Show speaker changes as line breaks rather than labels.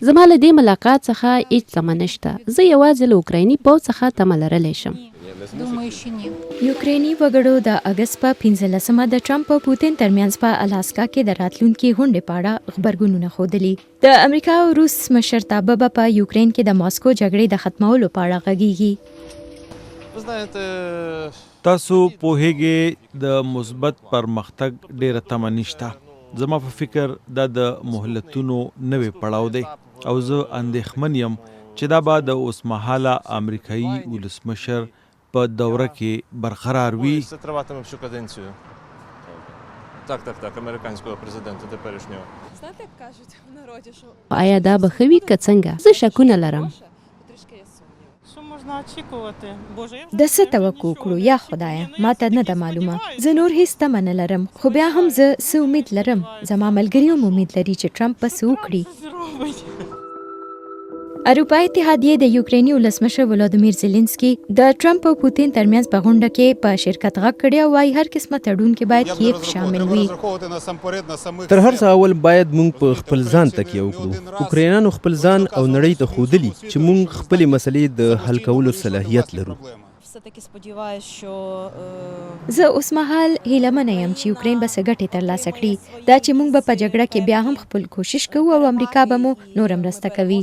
زما له دې ملاقات څخه هیڅ تمه نشته. زه یوازې له اوکرایني پوځ څخه تمه لرلی شم.
یوکریني وګړو د اګست په 15مه د ټرمپ او پوتین ترمنځ په الاسکا کې د راتلونکي غونډې په اړه خبرګونونه ښودلي. د امریکا او روس مشرتابه به په یوکرین کې د ماسکو جګړې د ختمولو په اړه غږیږي.
تاسو پوهیږئ د مثبت پرمختګ ډیره تمه نشته. زما په فکر دا د مهلتونو نوې پړاو دی او زه اندېښمن یم چې دا به د اوسمهاله امریکایي ولسمشر په دوره کې برقرار وي.
آیا دا به ښه وي که څنګه؟ زه شکونه لرم.
د څه توقع کړو یا خدایه ما ته نه ده معلومه. زه نور هیڅ تمه نه لرم، خو بیا هم زه څه امید لرم. زما ملګري هم امید لري چې ټرمپ به څه وکړي. اروپایي اتحادیې د یوکریني ولسمشر ولادیمیر زیلنسکي د ټرمپ او پوتین ترمنځ په غونډه کې په شرکت غږ کړی او وايي هر قسمه تړون کې باید کیف شامل وي.
تر هر څه اول باید موږ په خپل ځان تکیه وکړو. اوکراینانو خپل ځان او نړۍ ته ښودلي چې موږ خپلې مسلې د حل کولو صلاحیت لرو.
زه اوسمهال هیلهمنه یم چې یوکرین به څه ګټې ترلاسه کړي. دا چې موږ به په جګړه کې بیا هم خپل کوشش کوو او امریکا به مو نوره مرسته کوي.